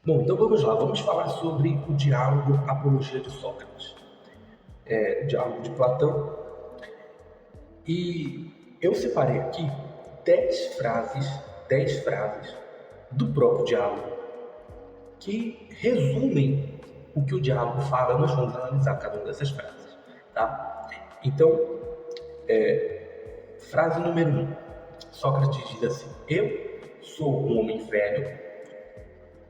Bom, então vamos lá, vamos falar sobre o diálogo Apologia de Sócrates, o diálogo de Platão. E eu separei aqui 10 frases do próprio diálogo que resumem o que o diálogo fala. Nós vamos analisar cada uma dessas frases, tá? Então, frase número 1. Sócrates diz assim: Eu sou um homem velho,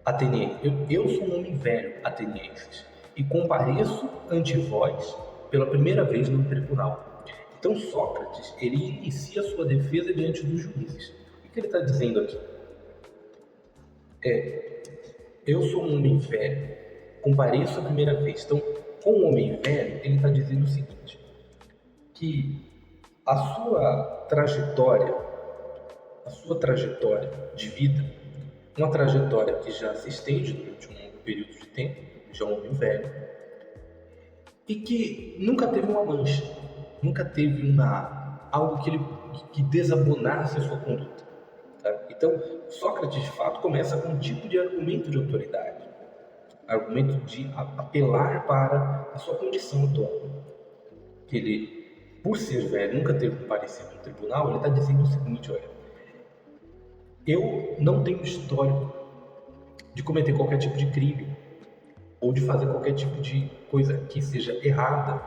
ateniense. Eu sou um homem velho, atenienses, e compareço ante vós pela primeira vez no tribunal. Então Sócrates, ele inicia sua defesa diante dos juízes. O que ele está dizendo aqui? Eu sou um homem velho, compareço a primeira vez. Então, com o homem velho, ele está dizendo o seguinte, que a sua trajetória de vida, uma trajetória que já se estende durante um longo período de tempo, já é um homem velho, e que nunca teve uma mancha, nunca teve algo que desabonasse a sua conduta. Tá? Então, Sócrates, de fato, começa com um tipo de argumento de autoridade, argumento de apelar para a sua condição atual. Que ele, por ser velho, nunca teve comparecido no tribunal, ele está dizendo o seguinte: olha, eu não tenho histórico de cometer qualquer tipo de crime ou de fazer qualquer tipo de coisa que seja errada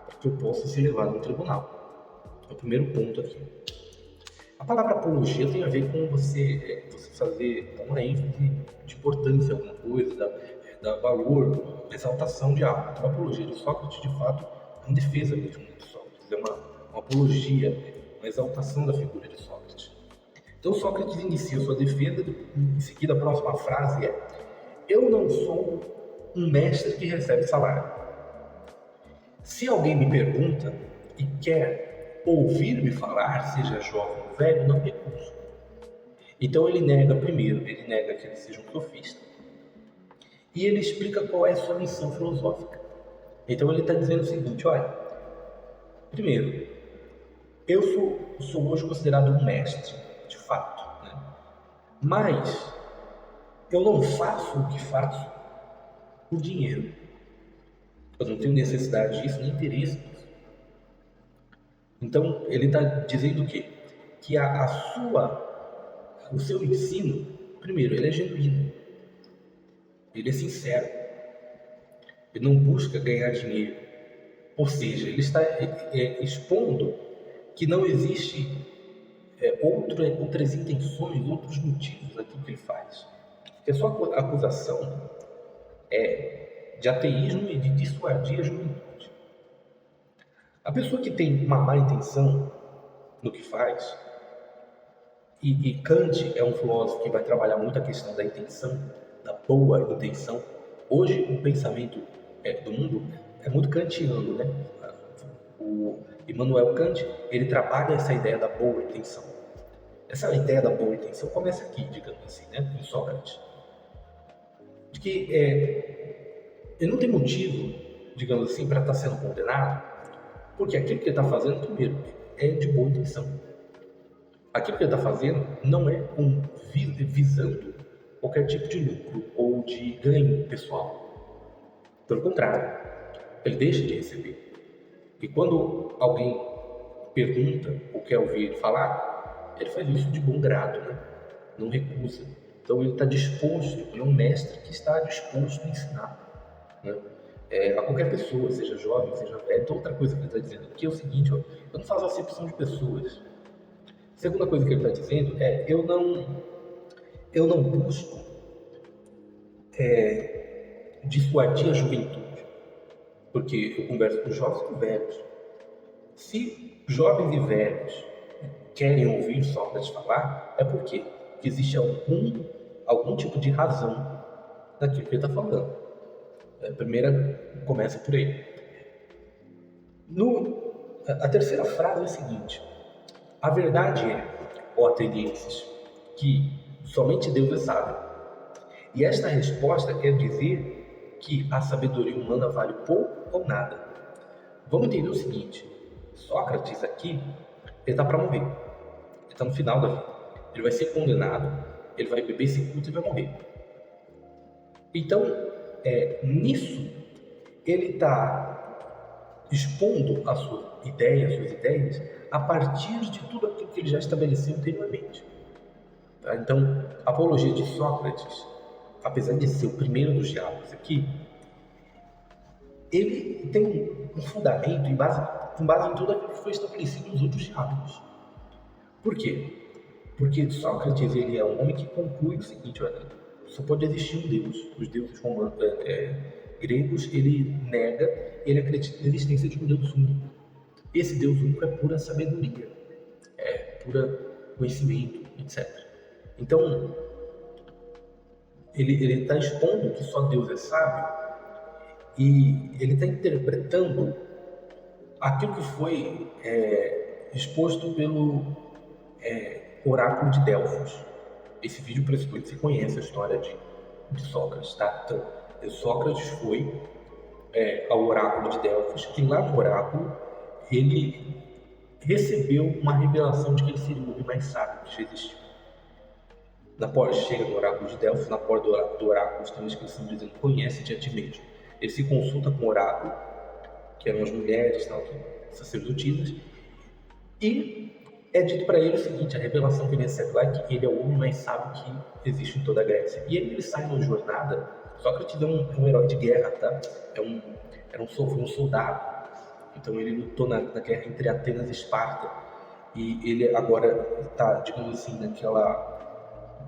para que eu possa ser levado no tribunal. É o primeiro ponto aqui. A palavra apologia tem a ver com você fazer uma ênfase de importância a alguma coisa, dar valor, exaltação de algo. Então, a apologia de Sócrates, de fato, é uma defesa mesmo de Sócrates, é uma apologia, uma exaltação da figura de Sócrates. Então, Sócrates inicia sua defesa, em seguida a próxima frase é: eu não sou um mestre que recebe salário. Se alguém me pergunta e quer ouvir-me falar, seja jovem ou velho, não recuso. Então ele nega que ele seja um sofista, e ele explica qual é a sua missão filosófica. Então ele está dizendo o seguinte: olha, primeiro, eu sou hoje considerado um mestre, de fato, né? Mas eu não faço o que faço por dinheiro. Eu não tenho necessidade disso, nem interesse nisso. Então, ele está dizendo o quê? Que o seu ensino, primeiro, ele é genuíno, ele é sincero, ele não busca ganhar dinheiro. Ou seja, ele está expondo que não existe outras intenções, outros motivos daquilo que ele faz. Porque a sua acusação é de ateísmo e de dissuadir a juventude. A pessoa que tem uma má intenção no que faz, e Kant é um filósofo que vai trabalhar muito a questão da intenção, da boa intenção. Hoje, o pensamento do mundo é muito kantiano, né? O Immanuel Kant, ele trabalha essa ideia da boa intenção. Essa ideia da boa intenção começa aqui, digamos assim, né? Em Sócrates. De que ele não tem motivo, digamos assim, para estar sendo condenado, porque aquilo que ele está fazendo, primeiro, é de boa intenção. Aquilo que ele está fazendo não é visando qualquer tipo de lucro ou de ganho pessoal. Pelo contrário, ele deixa de receber. E quando alguém pergunta ou quer ouvir ele falar, ele faz isso de bom grado, né? Não recusa. Então ele está disposto, ele é um mestre que está disposto a ensinar, né? A qualquer pessoa, seja jovem, seja velho. Então outra coisa que ele está dizendo aqui é o seguinte: ó, eu não faço acepção de pessoas. Segunda coisa que ele está dizendo é: eu não busco dissuadir a juventude, porque eu converso com jovens e com velhos. Se jovens e velhos querem ouvir Sócrates falar, é porque existe algum tipo de razão naquilo que ele está falando. A primeira começa por aí. A terceira frase é a seguinte: a verdade é, ó atenienses, que somente Deus é sábio. E esta resposta quer dizer que a sabedoria humana vale pouco ou nada. Vamos entender o seguinte: Sócrates aqui, ele está para morrer. Ele está no final da vida. Ele vai ser condenado, ele vai beber esse culto e vai morrer. Então, nisso, ele está expondo a sua ideia, as suas ideias, a partir de tudo aquilo que ele já estabeleceu anteriormente. Tá? Então, a apologia de Sócrates, apesar de ser o primeiro dos diálogos aqui, ele tem um fundamento com base em tudo aquilo que foi estabelecido nos outros diálogos. Por quê? Porque Sócrates ele é um homem que conclui o seguinte: olha, só pode existir um Deus. Os deuses gregos, ele acredita na existência de um Deus único. Esse Deus único é pura sabedoria, é pura conhecimento, etc. Então, ele está expondo que só Deus é sábio e ele está interpretando aquilo que foi exposto pelo oráculo de Delfos. Esse vídeo pressupõe que você conhece a história de Sócrates, tá? Então, Sócrates foi ao oráculo de Delfos e lá no oráculo ele recebeu uma revelação de que ele seria o homem mais sábio que já existiu. Chega no oráculo de Delfos, na porta do oráculo está uma inscrição dizendo: conhece-te a ti mesmo. Ele se consulta com o oráculo, que eram as mulheres, sacerdotisas, e é dito para ele o seguinte: a revelação que ele recebe lá é que ele é o homem mais sábio que existe em toda a Grécia. E ele sai numa jornada. Sócrates é um herói de guerra, tá? Foi um soldado. Então ele lutou na guerra entre Atenas e Esparta. E ele agora está, digamos assim,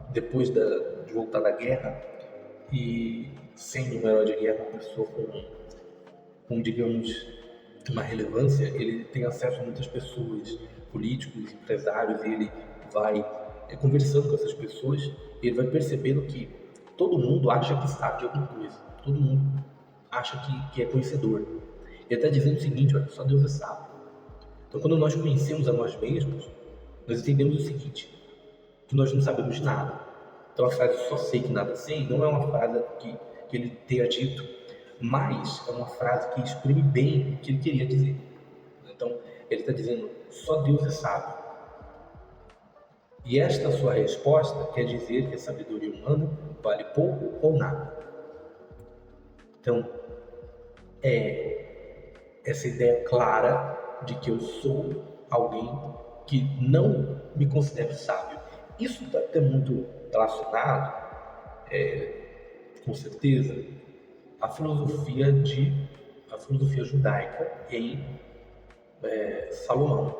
depois de voltar da guerra, e sendo um herói de guerra, uma pessoa com digamos, uma relevância, ele tem acesso a muitas pessoas, políticos, empresários, e ele vai conversando com essas pessoas, e ele vai percebendo que todo mundo acha que sabe de alguma coisa, todo mundo acha que é conhecedor. Ele está dizendo o seguinte: olha, só Deus é sábio. Então, quando nós conhecemos a nós mesmos, nós entendemos o seguinte: que nós não sabemos de nada. Então, a frase "só sei que nada sei" não é uma frase que ele tenha dito, mas é uma frase que exprime bem o que ele queria dizer. Então, ele está dizendo: só Deus é sábio. E esta sua resposta quer dizer que a sabedoria humana vale pouco ou nada. Então, essa ideia clara de que eu sou alguém que não me considero sábio. Isso está até muito relacionado, com certeza, à filosofia judaica em Salomão,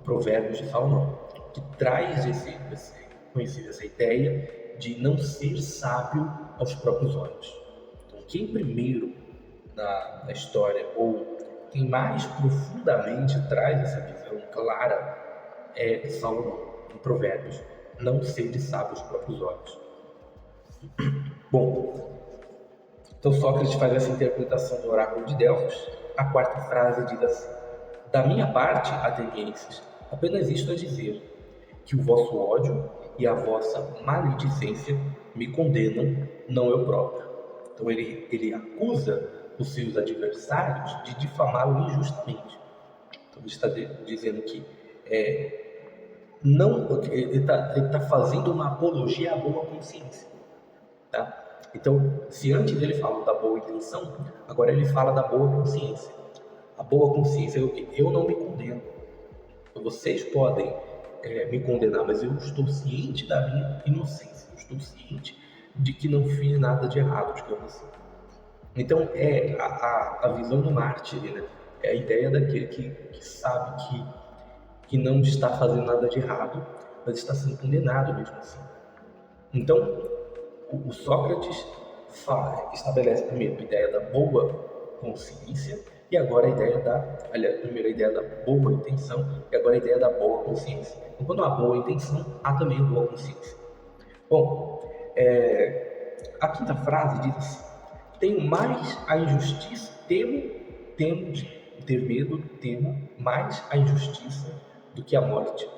Provérbios de Salomão, que traz essa ideia de não ser sábio aos próprios olhos. Então, quem primeiro na história, ou quem mais profundamente traz essa visão clara, é Salomão, em Provérbios: não sede sábio aos próprios olhos. Bom, então Sócrates faz essa interpretação do oráculo de Delfos. A quarta frase diz assim: da minha parte, atenienses, apenas isto a dizer, que o vosso ódio e a vossa maledicência me condenam, não eu próprio. Então ele acusa os seus adversários de difamá-lo injustamente. Então ele está dizendo que ele está fazendo uma apologia à boa consciência, tá? Então, se antes ele falou da boa intenção, agora ele fala da boa consciência. A boa consciência é o quê? Eu não me condeno. Vocês podem me condenar, mas eu estou ciente da minha inocência. Eu estou ciente de que não fiz nada de errado, digamos assim. Então, a visão do mártir, né? É a ideia daquele que sabe que não está fazendo nada de errado, mas está sendo condenado mesmo assim. Então, o Sócrates estabelece primeiro a ideia da boa consciência, e agora primeiro a ideia da boa intenção, e agora a ideia da boa consciência. Então, quando há boa intenção, há também boa consciência. Bom, a quinta frase diz assim: tenho mais a injustiça, temo de ter medo, temo mais a injustiça do que a morte.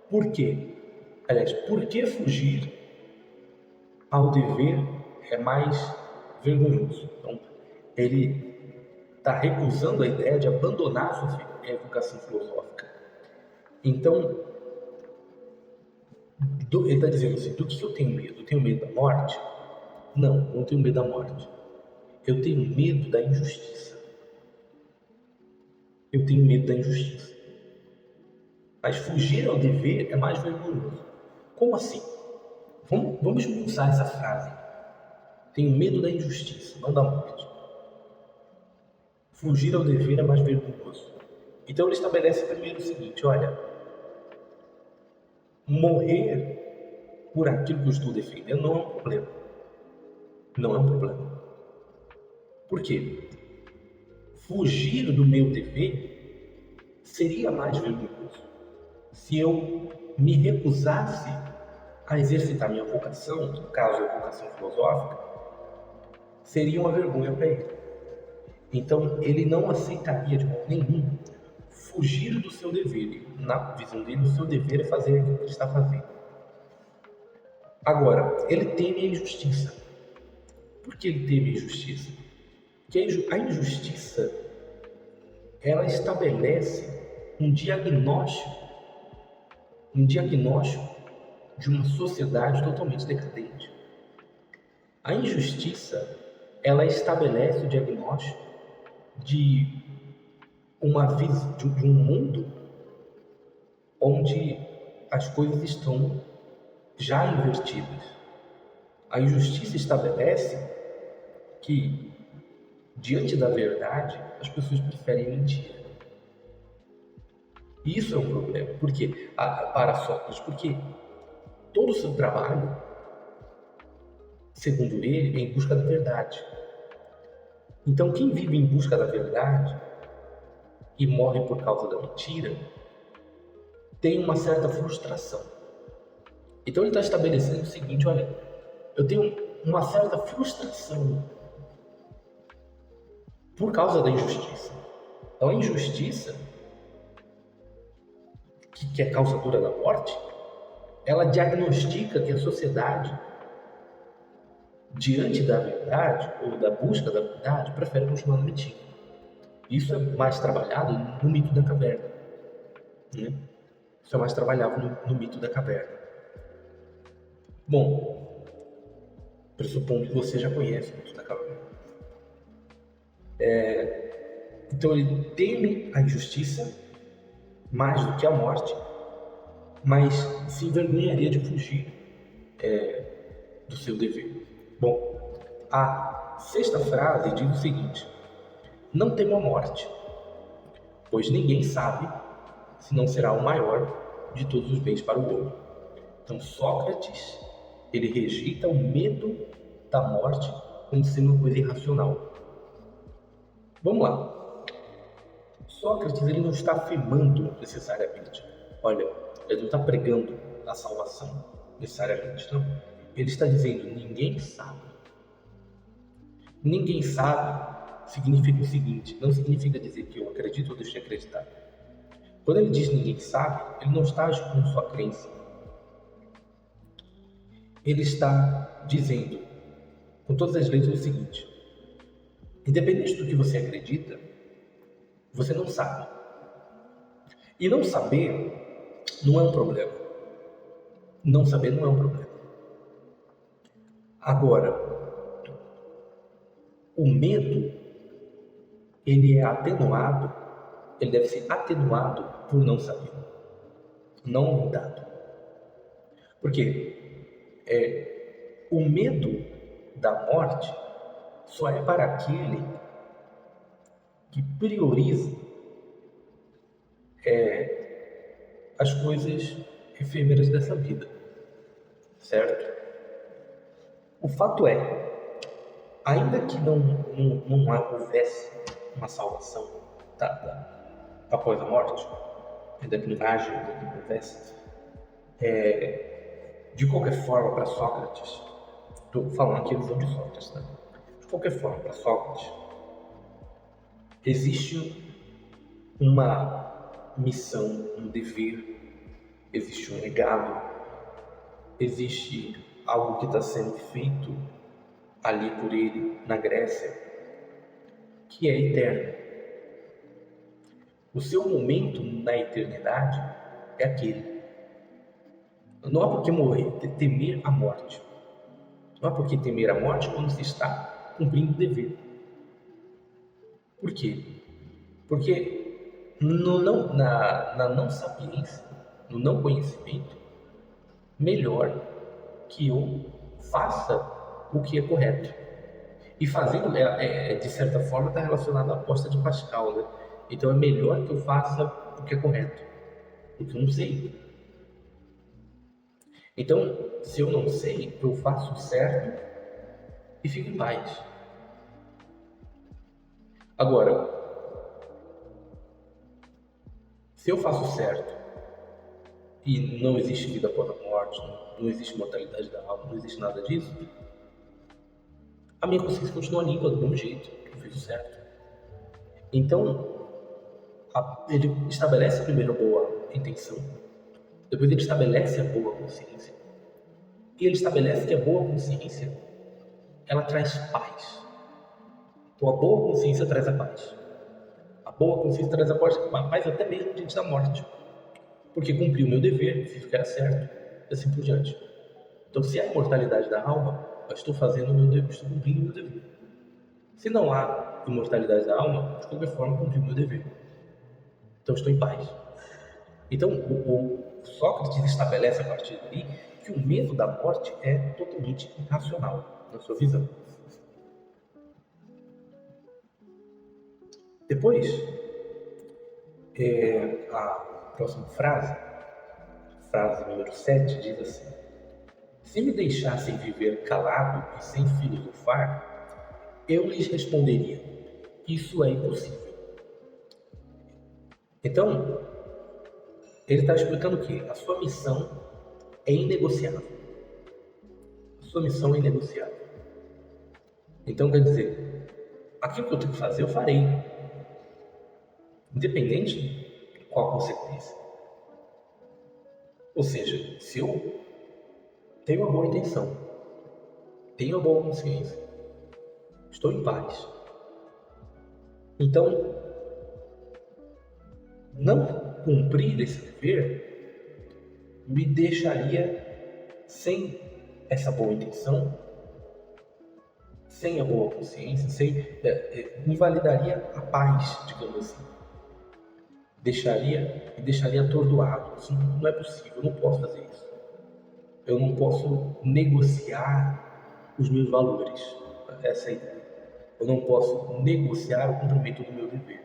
Por quê? Aliás, por que fugir ao dever é mais vergonhoso? Então, ele está recusando a ideia de abandonar a sua educação filosófica. Então, ele está dizendo assim: do que eu tenho medo? Eu tenho medo da morte? Não tenho medo da morte. Eu tenho medo da injustiça. Eu tenho medo da injustiça. Mas fugir ao dever é mais vergonhoso. Como assim? Vamos usar essa frase. Tenho medo da injustiça, não da morte. Fugir ao dever é mais vergonhoso. Então ele estabelece primeiro o seguinte: olha, morrer por aquilo que eu estou defendendo não é um problema. Não é um problema. Por quê? Fugir do meu dever seria mais vergonhoso. Se eu me recusasse a exercitar minha vocação, no caso a vocação filosófica, seria uma vergonha para ele. Então ele não aceitaria de modo nenhum fugir do seu dever. Na visão dele, o seu dever é fazer aquilo que ele está fazendo. Agora, ele teme a injustiça. Por que ele teme a injustiça? Porque a injustiça, ela estabelece um diagnóstico de uma sociedade totalmente decadente. A injustiça, ela estabelece o diagnóstico de um mundo onde as coisas estão já invertidas. A injustiça estabelece que, diante da verdade, as pessoas preferem mentir. Isso é um problema. Por quê? Para Sócrates, porque todo o seu trabalho, segundo ele, é em busca da verdade. Então, quem vive em busca da verdade e morre por causa da mentira, tem uma certa frustração. Então ele está estabelecendo o seguinte: olha, eu tenho uma certa frustração por causa da injustiça. Então a injustiça, que é causadora da morte, ela diagnostica que a sociedade, diante da verdade ou da busca da verdade, prefere continuar mentindo. Isso é mais trabalhado no mito da caverna, né? Isso é mais trabalhado no mito da caverna. Bom, pressupondo que você já conhece o mito da caverna. Então ele teme a injustiça mais do que a morte, mas se envergonharia de fugir do seu dever. Bom, a sexta frase diz o seguinte: não temo a morte, pois ninguém sabe se não será o maior de todos os bens para o homem. Então Sócrates, ele rejeita o medo da morte como sendo uma coisa irracional. Vamos lá. Sócrates, ele não está afirmando necessariamente, olha, ele não está pregando a salvação necessariamente, não. Ele está dizendo, ninguém sabe. Ninguém sabe significa o seguinte, não significa dizer que eu acredito ou deixo de acreditar. Quando ele diz ninguém sabe, ele não está agindo com sua crença. Ele está dizendo, com todas as letras, o seguinte: independente do que você acredita, você não sabe. E não saber não é um problema. Não saber não é um problema. Agora, o medo, ele é atenuado, ele deve ser atenuado por não saber, não aumentado. Por quê? O medo da morte só é para aquele que prioriza as coisas efêmeras dessa vida, certo? O fato é, ainda que não houvesse uma salvação após a morte, ainda que não haja, ainda que não houvesse, de qualquer forma, para Sócrates, estou falando aqui a visão de Sócrates, tá? De qualquer forma, para Sócrates, existe uma missão, um dever, existe um legado, existe algo que está sendo feito ali por ele, na Grécia, que é eterno. O seu momento na eternidade é aquele. Não há por que morrer, temer a morte. Não há por que temer a morte quando se está cumprindo o dever. Por quê? Porque na não sapiência, no não conhecimento, melhor que eu faça o que é correto. E fazendo, de certa forma, está relacionado à aposta de Pascal, né? Então é melhor que eu faça o que é correto, porque eu não sei. Então, se eu não sei, eu faço o certo e fico em paz. Agora, se eu faço o certo e não existe vida após a morte, não existe mortalidade da alma, não existe nada disso, a minha consciência continua limpa do mesmo jeito, eu fiz o certo. Então, ele estabelece primeiro a boa intenção, depois ele estabelece a boa consciência, e ele estabelece que a boa consciência, ela traz paz. Então, a boa consciência traz a paz. A boa consciência traz a paz até mesmo diante da morte, porque cumpri o meu dever, fiz o que era certo, e assim por diante. Então, se há imortalidade da alma, eu estou fazendo o meu dever, estou cumprindo o meu dever. Se não há imortalidade da alma, de qualquer forma, cumpri o meu dever. Então, estou em paz. Então, o Sócrates estabelece a partir daí que o medo da morte é totalmente irracional, na sua visão. Depois, a próxima frase número 7, diz assim: se me deixassem viver calado e sem filosofar, eu lhes responderia: isso é impossível. Então, ele está explicando que a sua missão é inegociável. A sua missão é inegociável. Então, quer dizer, aquilo que eu tenho que fazer, eu farei. Independente de qual a consequência. Ou seja, se eu tenho uma boa intenção, tenho uma boa consciência, estou em paz, então, não cumprir esse dever me deixaria sem essa boa intenção, sem a boa consciência, invalidaria a paz, digamos assim. Me deixaria atordoado. Isso não é possível, eu não posso fazer isso. Eu não posso negociar os meus valores. Essa é a ideia. Eu não posso negociar o cumprimento do meu dever.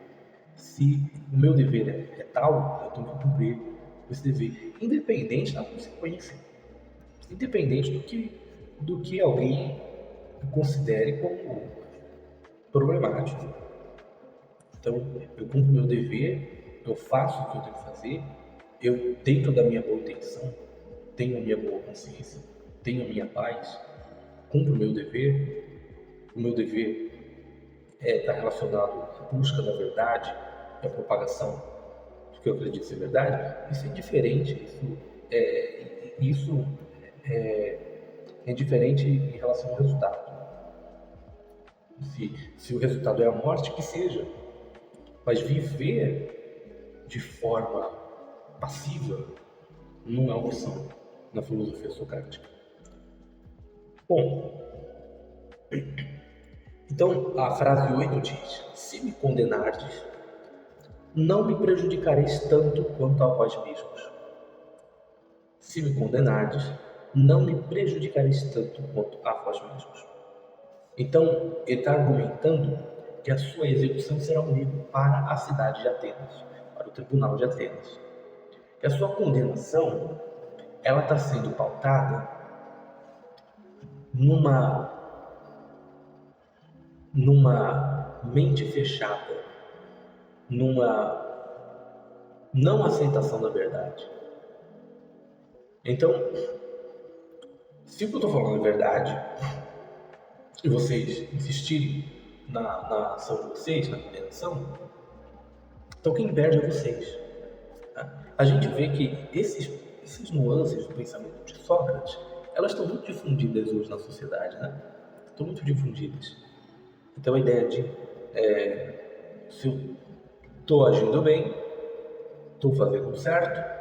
Se o meu dever é tal, eu tenho que cumprir esse dever, independente da consequência, independente do que alguém considere como problemático. Então, eu cumpro meu dever, eu faço o que eu tenho que fazer, eu, dentro da minha boa intenção, tenho a minha boa consciência, tenho a minha paz, cumpro o meu dever está relacionado à busca da verdade e à propagação do que eu acredito ser verdade. Isso é diferente, isso é diferente em relação ao resultado. Se o resultado é a morte, que seja, mas viver de forma passiva não é opção na filosofia socrática. Bom, então a frase 8 diz: se me condenardes, não me prejudicareis tanto quanto a vós mesmos. Se me condenardes, não me prejudicareis tanto quanto a vós mesmos. Então, ele está argumentando que a sua execução será um livro para a cidade de Atenas, para o tribunal de Atenas. Que a sua condenação, ela está sendo pautada numa mente fechada, numa não aceitação da verdade. Então, se o que eu estou falando é verdade, e vocês insistirem na ação de vocês, na condenação, então quem perde é vocês. Tá? A gente vê que esses nuances do pensamento de Sócrates, elas estão muito difundidas hoje na sociedade, né? Estão muito difundidas. Então a ideia de se eu estou agindo bem, estou fazendo o certo,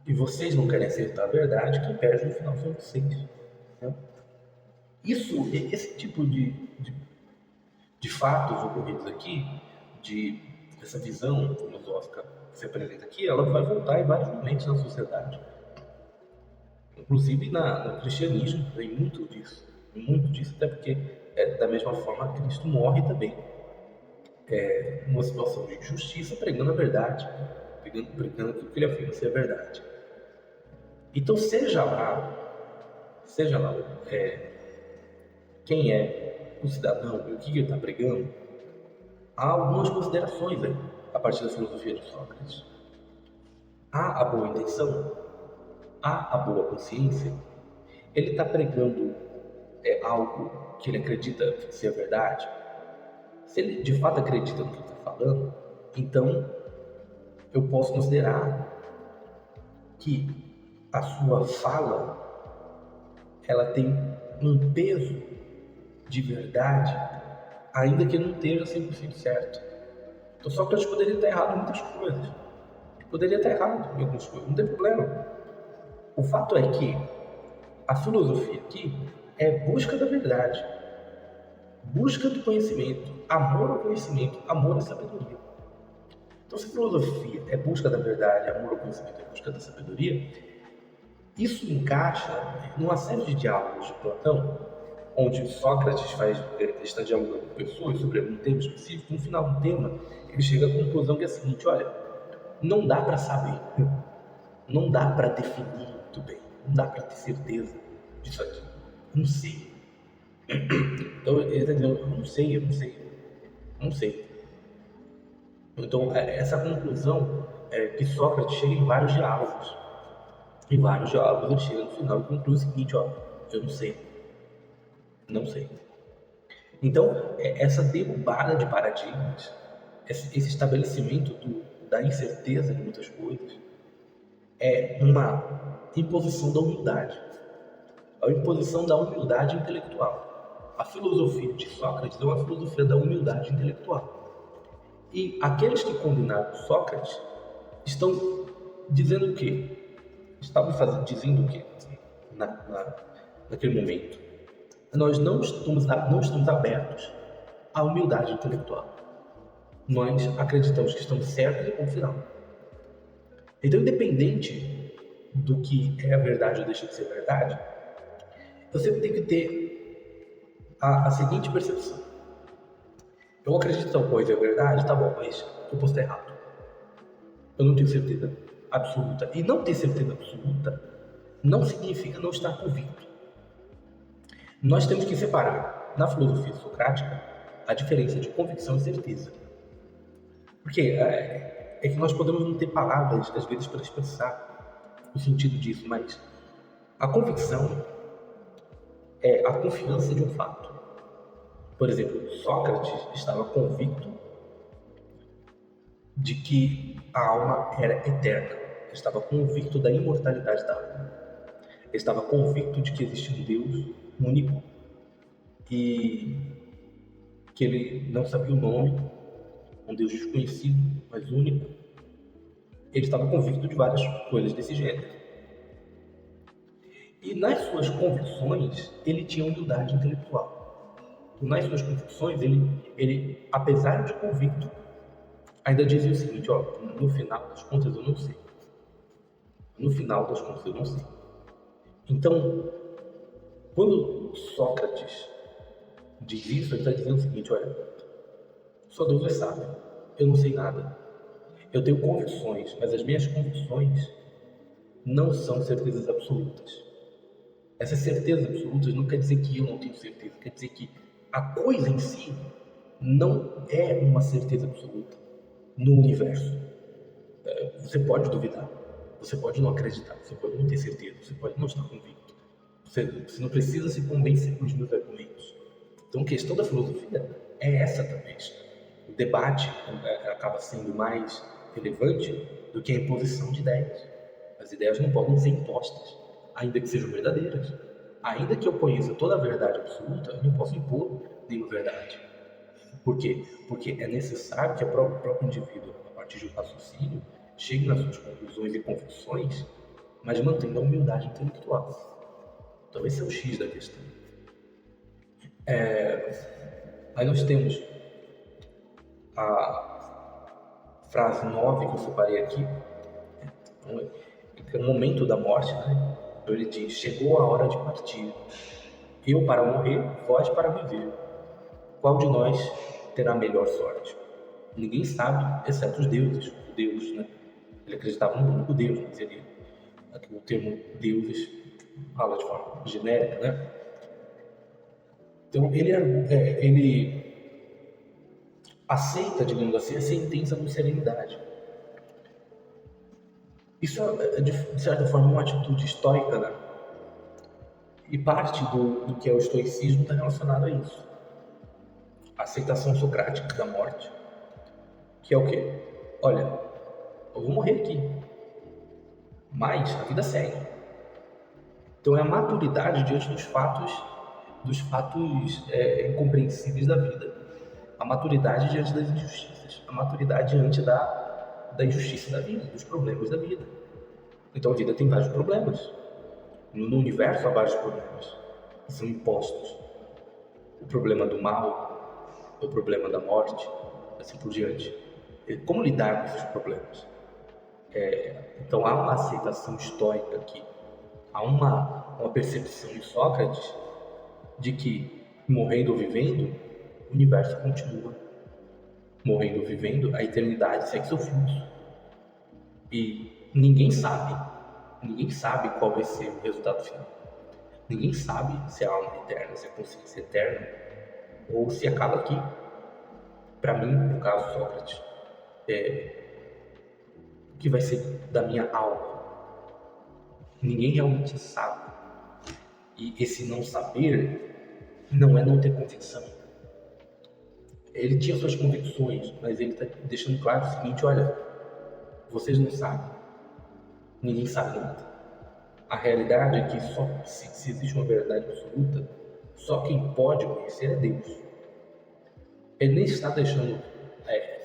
e vocês não querem aceitar a verdade, quem perde no final são vocês. né? Esse tipo de fatos ocorridos aqui, essa visão filosófica que se apresenta aqui, ela vai voltar em vários momentos na sociedade. Inclusive no cristianismo tem muito disso, até porque da mesma forma Cristo morre também numa situação de injustiça, pregando a verdade, pregando aquilo que ele afirma ser a verdade. Então seja lá quem é o cidadão e o que ele está pregando, há algumas considerações aí, a partir da filosofia de Sócrates. Há a boa intenção, há a boa consciência. Ele está pregando algo que ele acredita ser a verdade. Se ele de fato acredita no que ele está falando, então eu posso considerar que a sua fala ela tem um peso de verdade, ainda que não esteja 100% certo. Então Sócrates poderia estar errado em muitas coisas. Poderia estar errado em algumas coisas, não tem problema. O fato é que a filosofia aqui é busca da verdade, busca do conhecimento, amor ao conhecimento, amor à sabedoria. Então, se a filosofia é busca da verdade, amor ao conhecimento, é busca da sabedoria, isso encaixa numa série de diálogos de Platão, onde Sócrates está dialogando com pessoas sobre um tema específico. No final do tema, ele chega à conclusão que é a seguinte: olha, não dá para saber, não dá para definir muito bem, não dá para ter certeza disso aqui, não sei. Então ele está dizendo, eu não sei. Então essa conclusão é que Sócrates chega em vários diálogos. Em vários diálogos ele chega no final e conclui o seguinte: ó, eu não sei. Então essa derrubada de paradigmas, esse estabelecimento da incerteza de muitas coisas, é uma imposição da humildade, a imposição da humildade intelectual. A filosofia de Sócrates é uma filosofia da humildade intelectual. E aqueles que condenaram Sócrates estão dizendo o quê? Dizendo o quê naquele momento? Nós não estamos abertos à humildade intelectual. Nós acreditamos que estamos certos e ponto final. Então, independente do que é a verdade ou deixa de ser verdade, eu sempre tenho que ter a seguinte percepção: eu acredito que tal coisa é verdade, tá bom, mas eu posso estar errado. Eu não tenho certeza absoluta. E não ter certeza absoluta não significa não estar convicto. Nós temos que separar, na filosofia socrática, a diferença de convicção e certeza. Porque é que nós podemos não ter palavras, às vezes, para expressar o sentido disso, mas a convicção é a confiança de um fato. Por exemplo, Sócrates estava convicto de que a alma era eterna. Ele estava convicto da imortalidade da alma. Ele estava convicto de que existe um Deus único e que ele não sabia o nome, um Deus desconhecido, mas único. Ele estava convicto de várias coisas desse gênero. E nas suas convicções, ele tinha humildade intelectual. E nas suas convicções, ele, apesar de convicto, ainda dizia o seguinte: ó, no final das contas eu não sei. No final das contas eu não sei. Então, quando Sócrates diz isso, ele está dizendo o seguinte: olha, só Deus é sábio, eu não sei nada. Eu tenho convicções, mas as minhas convicções não são certezas absolutas. Essas certezas absolutas não quer dizer que eu não tenho certeza, quer dizer que a coisa em si não é uma certeza absoluta no universo. Você pode duvidar, você pode não acreditar, você pode não ter certeza, você pode não estar convicto. Você não precisa se convencer com os meus argumentos. Então a questão da filosofia é essa também. O debate acaba sendo mais relevante do que a imposição de ideias. As ideias não podem ser impostas, ainda que sejam verdadeiras. Ainda que eu conheça toda a verdade absoluta, eu não posso impor nenhuma verdade. Por quê? Porque é necessário que o próprio indivíduo, a partir de um raciocínio, chegue nas suas conclusões e convicções, mas mantendo a humildade intelectual. Então esse é o X da questão. Aí nós temos a frase 9 que eu separei aqui. Então, é o momento da morte, né? Então ele diz: chegou a hora de partir. Eu para morrer, vós para viver. Qual de nós terá melhor sorte? Ninguém sabe, exceto os deuses. O Deus, né? Ele acreditava no único Deus, mas o termo deuses fala de forma genérica, né? Então ele aceita, digamos assim, a sentença com serenidade. Isso é, de certa forma, uma atitude estoica, né? E parte do que é o estoicismo está relacionado a isso. A aceitação socrática da morte, que é o quê? Olha, eu vou morrer aqui, mas a vida segue. Então é a maturidade diante dos fatos incompreensíveis da vida. A maturidade diante das injustiças. A maturidade diante da injustiça da vida, dos problemas da vida. Então a vida tem vários problemas. No universo há vários problemas que são impostos. O problema do mal, o problema da morte, assim por diante. Como lidar com esses problemas? Então há uma aceitação estoica aqui. Há uma percepção de Sócrates de que, morrendo ou vivendo, o universo continua. Morrendo ou vivendo, a eternidade segue seu fluxo. E ninguém sabe qual vai ser o resultado final. Ninguém sabe se é a alma eterna, se é a consciência eterna, ou se acaba aqui. Para mim, no caso Sócrates, o que vai ser da minha alma? Ninguém realmente sabe. E esse não saber não é não ter convicção. Ele tinha suas convicções, mas ele está deixando claro o seguinte: olha, vocês não sabem. Ninguém sabe nada. A realidade é que só se existe uma verdade absoluta, só quem pode conhecer é Deus. Ele nem está deixando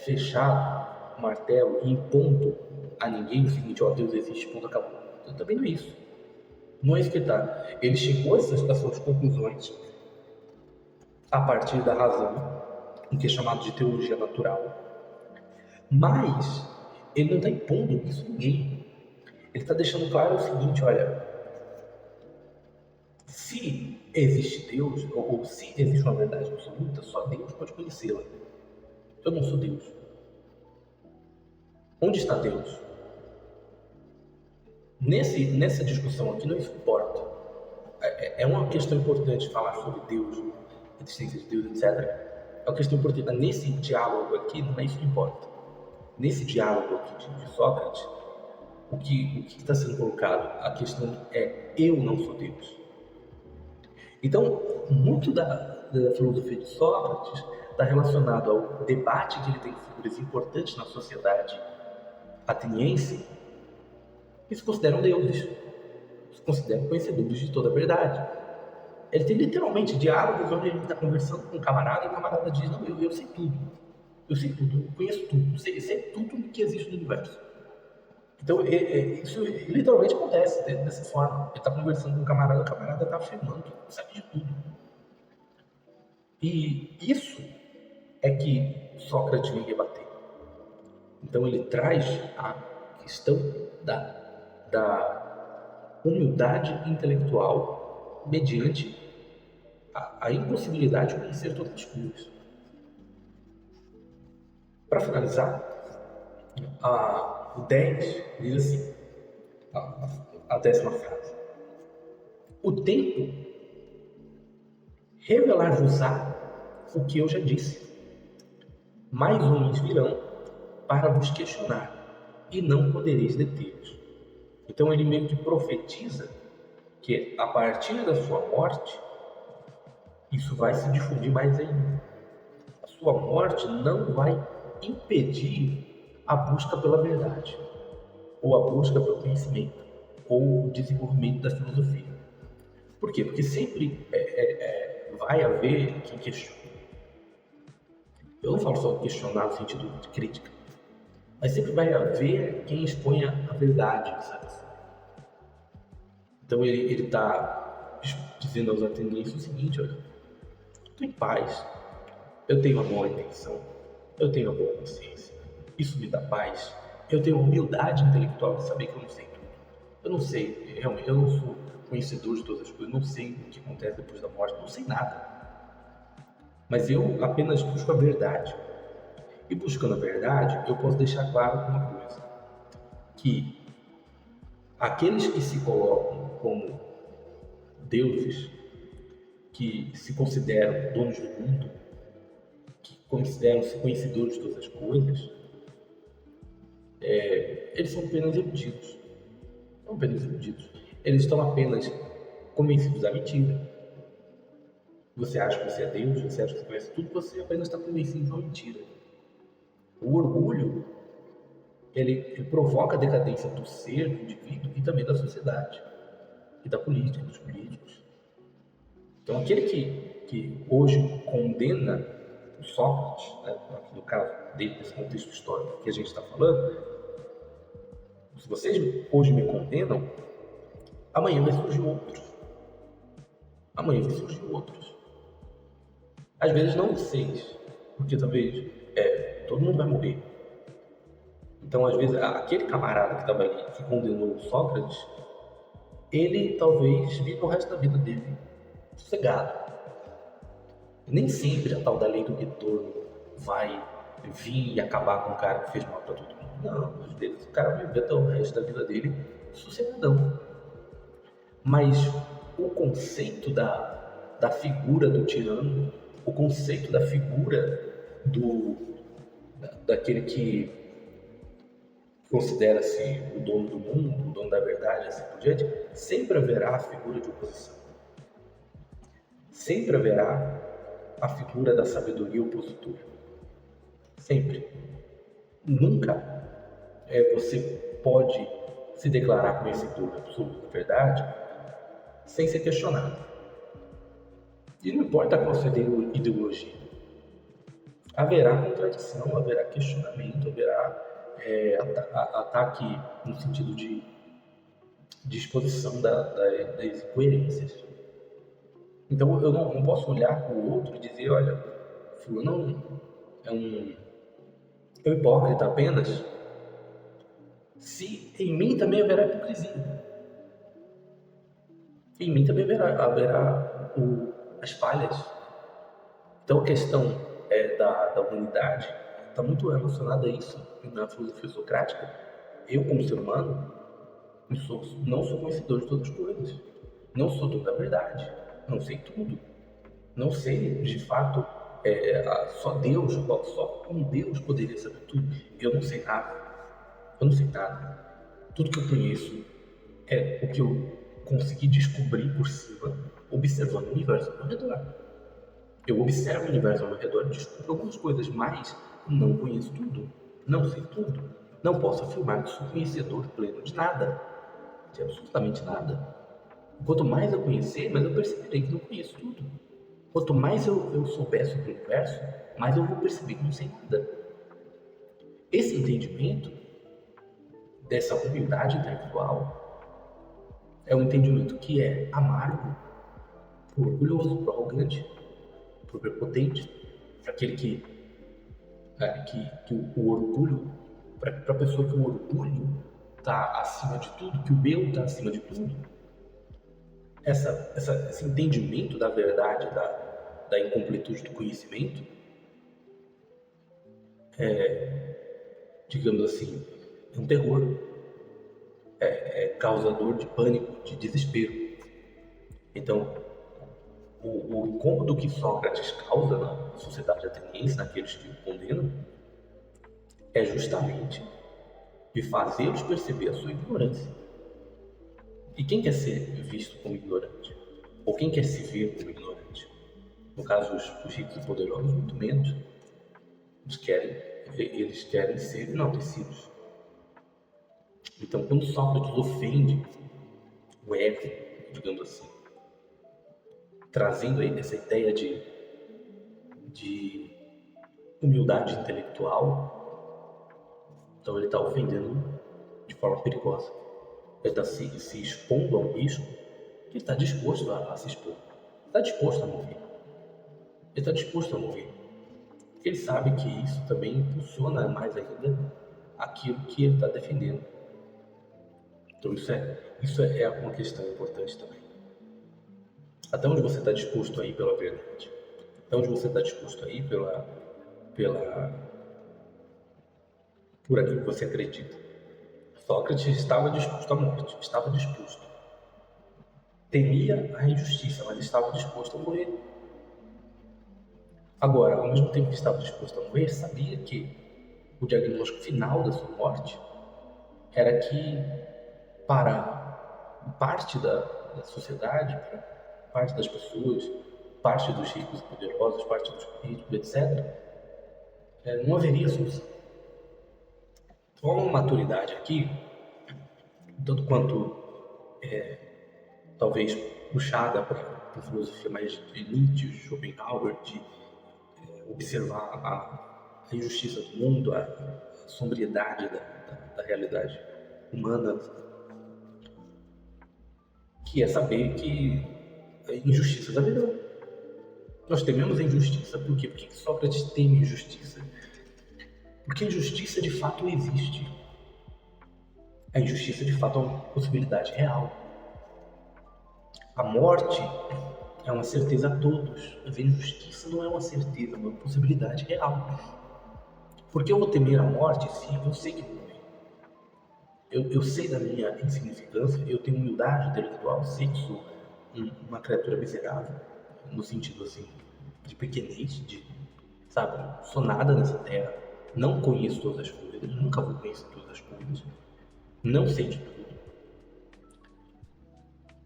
fechar o martelo e impondo a ninguém o seguinte: ó, Deus existe, ponto, acabou. Então, também não é isso. Não é isso que ele está. Ele chegou a essas suas conclusões a partir da razão, o que é chamado de teologia natural. Mas ele não está impondo isso a ninguém. Ele está deixando claro o seguinte: olha, se existe Deus, ou se existe uma verdade absoluta, só Deus pode conhecê-la. Eu não sou Deus. Onde está Deus? Nessa discussão aqui não isso importa. É uma questão importante falar sobre Deus, a existência de Deus, etc. É uma questão importante. Nesse diálogo aqui não é isso que importa. Nesse diálogo aqui de Sócrates, o que está sendo colocado, a questão é: eu não sou Deus. Então, muito da filosofia de Sócrates está relacionado ao debate que ele tem com figuras importantes na sociedade ateniense, que se consideram deuses, se consideram conhecedores de toda a verdade. Ele tem literalmente diálogos onde ele está conversando com um camarada e o camarada diz: não, eu sei tudo. Eu sei tudo, eu conheço tudo, sei tudo que existe no universo. Então, isso literalmente acontece dessa forma. Ele está conversando com o camarada está afirmando que sabe de tudo. E isso é que Sócrates vem rebater. Então, ele traz a questão da humildade intelectual mediante a impossibilidade de conhecer todas as coisas. Para finalizar, o 10 diz assim, a 10ª frase: o tempo revelar-vos-á o que eu já disse. Mais homens virão para vos questionar, e não podereis detê-los. Então ele meio que profetiza que a partir da sua morte, isso vai se difundir mais ainda. A sua morte não vai impedir a busca pela verdade, ou a busca pelo conhecimento, ou o desenvolvimento da filosofia. Por quê? Porque sempre vai haver quem questione. Eu não falo só questionar no sentido de crítica, mas sempre vai haver quem exponha a verdade, sabe? Então ele está dizendo aos atenienses o seguinte: olha, estou em paz, eu tenho uma boa intenção, eu tenho uma boa consciência, isso me dá paz, eu tenho humildade intelectual de saber que eu não sei tudo. Eu não sei, realmente, eu não sou conhecedor de todas as coisas, não sei o que acontece depois da morte, não sei nada. Mas eu apenas busco a verdade. E buscando a verdade, eu posso deixar claro uma coisa: que aqueles que se colocam como deuses, que se consideram donos do mundo, que consideram-se conhecedores de todas as coisas, eles são apenas iludidos. São apenas iludidos. Eles estão apenas convencidos da mentira. Você acha que você é Deus, você acha que você conhece tudo, você apenas está convencido de uma mentira. O orgulho, ele provoca a decadência do ser, do indivíduo e também da sociedade, e da política, dos políticos. Então, aquele que hoje condena o Sócrates, né, no caso desse contexto histórico que a gente está falando, se vocês hoje me condenam, amanhã vai surgir outros. Amanhã vai surgir outros. Às vezes não vocês, porque talvez todo mundo vai morrer. Então, às vezes, aquele camarada que estava ali, que condenou o Sócrates, ele talvez viva o resto da vida dele sossegado. Nem sempre a tal da lei do retorno vai vir e acabar com o cara que fez mal para todo mundo. Não, às vezes o cara vai viver até o resto da vida dele sossegadão. Mas o conceito da figura do tirano, o conceito da figura daquele que considera-se o dono do mundo, o dono da verdade, assim por diante, sempre haverá a figura de oposição. Sempre haverá a figura da sabedoria opositora. Sempre. Nunca você pode se declarar conhecedor da absoluta verdade sem ser questionado. E não importa qual seja a ideologia. Haverá contradição, haverá questionamento, haverá ataque no sentido de exposição das incoerências. Então eu não posso olhar para o outro e dizer, olha, fulano é um hipócrita apenas, se em mim também haverá hipocrisia. Em mim também haverá as falhas. Então a questão da humanidade está muito relacionada a isso. Na filosofia socrática, eu como ser humano não sou conhecedor de todas as coisas. Não sou dono da verdade. Não sei tudo. Não sei, de fato, só um Deus poderia saber tudo. Eu não sei nada. Eu não sei nada. Tudo que eu conheço é o que eu consegui descobrir por cima, observando o universo ao meu redor. Eu observo o universo ao meu redor e descubro algumas coisas, mas não conheço tudo. Não sei tudo. Não posso afirmar que sou conhecedor pleno de nada. De absolutamente nada. Quanto mais eu conhecer, mais eu perceberei que não conheço tudo. Quanto mais eu souber sobre o universo, mais eu vou perceber que não sei nada. Esse entendimento dessa humildade intelectual é um entendimento que é amargo, pro orgulhoso, pro arrogante, pro prepotente, para aquele que o orgulho, para a pessoa que o orgulho está acima de tudo, que o eu está acima de tudo. Esse entendimento da verdade, da incompletude do conhecimento, digamos assim, é um terror, é causador de pânico, de desespero. Então, o incômodo que Sócrates causa na sociedade ateniense, naqueles que o condenam, é justamente de fazê-los perceber a sua ignorância. E quem quer ser visto como ignorante? Ou quem quer se ver como ignorante? No caso, os ricos e poderosos, muito menos. Eles querem ser enaltecidos. Então, quando Sócrates ofende o ego, digamos assim, trazendo aí essa ideia de humildade intelectual, então ele está ofendendo de forma perigosa. Ele está se expondo a um risco que ele está disposto a se expor, está disposto a morrer. Ele está disposto a morrer. Porque ele sabe que isso também impulsiona mais ainda aquilo que ele está defendendo. Então isso é uma questão importante também. Até onde você está disposto a ir pela verdade? Até onde você está disposto a ir por aquilo que você acredita? Sócrates estava disposto à morte, estava disposto. Temia a injustiça, mas estava disposto a morrer. Agora, ao mesmo tempo que estava disposto a morrer, sabia que o diagnóstico final da sua morte era que para parte da sociedade, para parte das pessoas, parte dos ricos e poderosos, parte dos políticos, etc., não haveria solução. Então, há uma maturidade aqui, tanto quanto talvez puxada para a filosofia mais de Nietzsche, Schopenhauer, de observar a injustiça do mundo, a sombriedade da realidade humana, que é saber que injustiças haverão. Nós tememos a injustiça. Por quê? Por que Sócrates teme injustiça? Porque a injustiça de fato existe. A injustiça de fato é uma possibilidade real. A morte é uma certeza a todos, mas a injustiça não é uma certeza, é uma possibilidade real. Porque eu vou temer a morte se eu sei que vou morrer? Eu sei da minha insignificância, eu tenho humildade intelectual, sei que sou uma criatura miserável, no sentido assim, de pequenez, sabe, sou nada nessa terra, não conheço todas as coisas, nunca vou conhecer todas as coisas, não sei de tudo.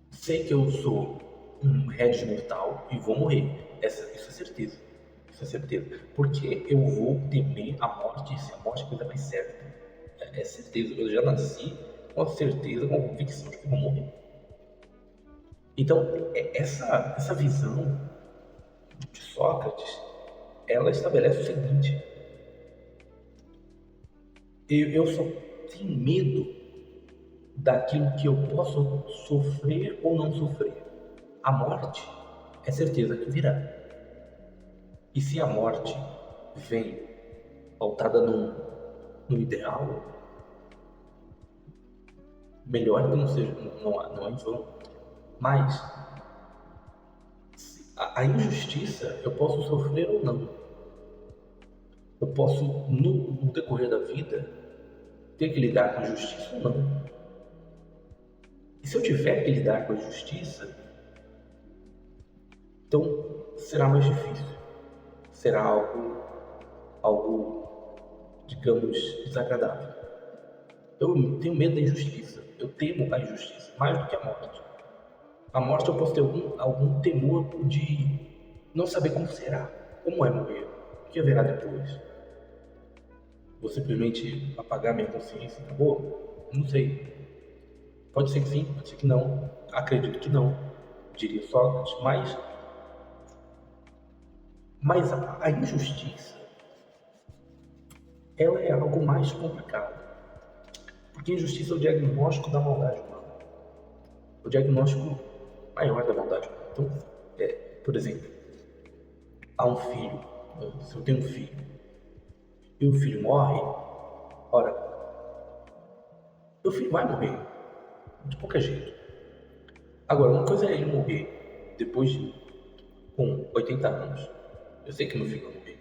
Sei que eu sou um réis mortal e vou morrer. Isso é certeza. Isso é certeza. Porque eu vou temer a morte se a morte é a coisa mais certa. É certeza. Eu já nasci com a certeza, com a convicção de que vou morrer. Então, essa visão de Sócrates, ela estabelece o seguinte: eu só tenho medo daquilo que eu posso sofrer ou não sofrer. A morte é certeza que virá. E se a morte vem pautada no ideal, melhor que não seja, não é em vão. Mas a injustiça eu posso sofrer ou não. Eu posso, no decorrer da vida, ter que lidar com a justiça ou não. E se eu tiver que lidar com a justiça, então será mais difícil. Será algo, digamos, desagradável. Eu tenho medo da injustiça. Eu temo a injustiça mais do que a morte. A morte eu posso ter algum temor de não saber como será, como é morrer, o que haverá depois. Vou simplesmente apagar minha consciência e acabou? Não sei. Pode ser que sim, pode ser que não. Acredito que não, diria Sócrates, mas a injustiça, ela é algo mais complicado. Porque a injustiça é o diagnóstico da maldade humana. O diagnóstico maior da maldade humana. Então, por exemplo, há um filho. Se eu tenho um filho e o filho morre, ora, meu filho vai morrer de qualquer jeito. Agora, uma coisa é ele morrer com 80 anos. Eu sei que meu filho vai morrer.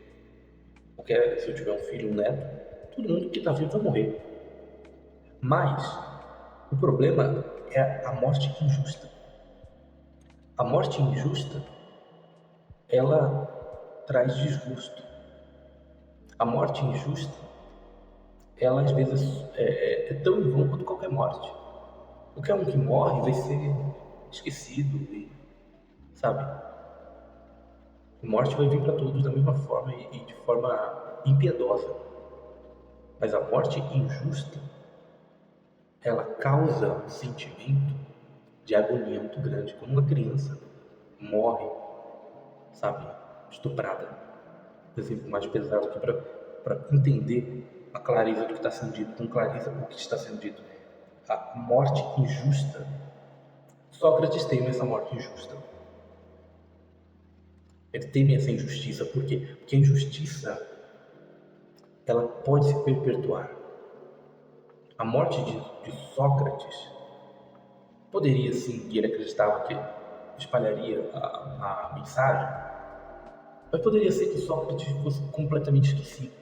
Porque se eu tiver um filho, um neto, todo mundo que está vivo vai morrer. Mas o problema é a morte injusta. A morte injusta, ela traz desgosto. A morte injusta, ela às vezes é tão em vão quanto qualquer morte. Qualquer um que morre vai ser esquecido, sabe? A morte vai vir para todos da mesma forma e de forma impiedosa. Mas a morte injusta, ela causa um sentimento de agonia muito grande. Quando uma criança morre, sabe, estuprada. Exemplo mais pesado aqui para entender a clareza do que está sendo dito, com clareza o que está sendo dito. A morte injusta, Sócrates teme essa morte injusta. Ele teme essa injustiça. Por quê? Porque a injustiça, ela pode se perpetuar. A morte de Sócrates poderia, sim, e ele acreditava que espalharia a mensagem, mas poderia ser que Sócrates fosse completamente esquecido.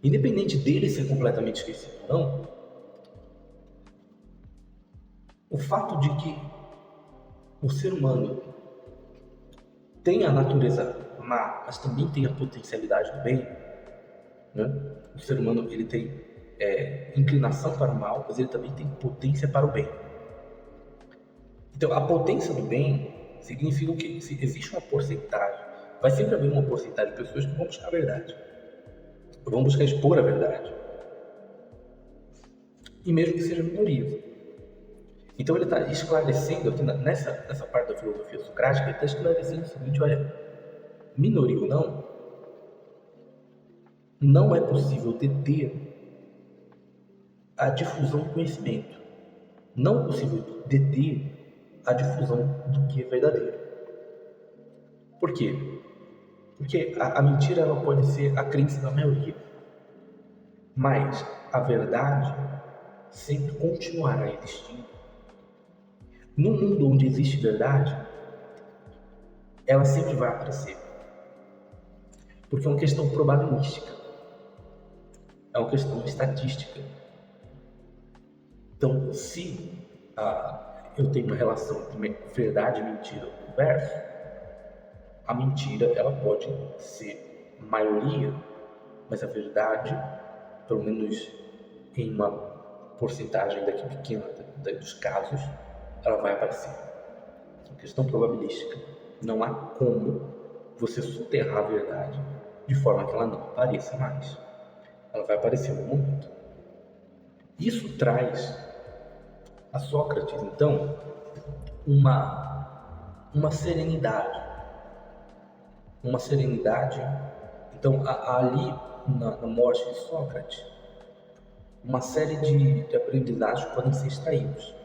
Independente dele ser completamente esquecido ou não, o fato de que o ser humano tem a natureza má, mas também tem a potencialidade do bem, né? O ser humano, ele tem inclinação para o mal, mas ele também tem potência para o bem. Então, a potência do bem significa que se existe uma porcentagem, vai sempre haver uma porcentagem de pessoas que vão buscar a verdade, vão buscar expor a verdade, e mesmo que seja minoria. Então ele está esclarecendo aqui nessa parte da filosofia socrática, ele está esclarecendo o seguinte: olha, minoria ou não, não é possível deter a difusão do conhecimento. Não é possível deter a difusão do que é verdadeiro. Por quê? Porque a mentira, ela pode ser a crença da maioria, mas a verdade sempre continuará existindo. Num mundo onde existe verdade, ela sempre vai aparecer. Porque é uma questão probabilística, é uma questão estatística. Então, se eu tenho uma relação entre verdade e mentira no universo, a mentira, ela pode ser maioria, mas a verdade, pelo menos em uma porcentagem daqui pequena dos casos, ela vai aparecer. É uma questão probabilística. Não há como você soterrar a verdade de forma que ela não apareça mais. Ela vai aparecer no momento. Isso traz a Sócrates, então, uma serenidade. Uma serenidade. Então, ali, na morte de Sócrates, uma série de aprendizados podem ser extraídos.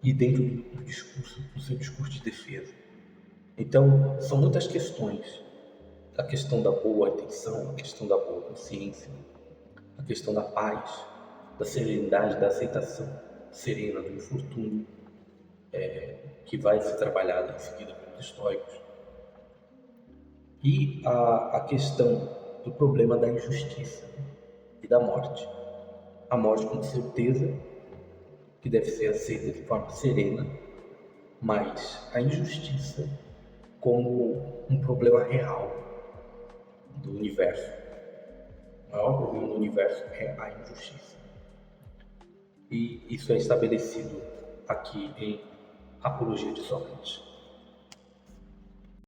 E dentro do discurso, do seu discurso de defesa. Então, são muitas questões. A questão da boa intenção, a questão da boa consciência, a questão da paz, da serenidade, da aceitação serena do infortúnio, que vai ser trabalhada em seguida pelos estoicos. E a questão do problema da injustiça e da morte. A morte, com certeza, que deve ser aceita de forma serena, mas a injustiça como um problema real do universo. O maior problema do universo é a injustiça. E isso é estabelecido aqui em Apologia de Sócrates.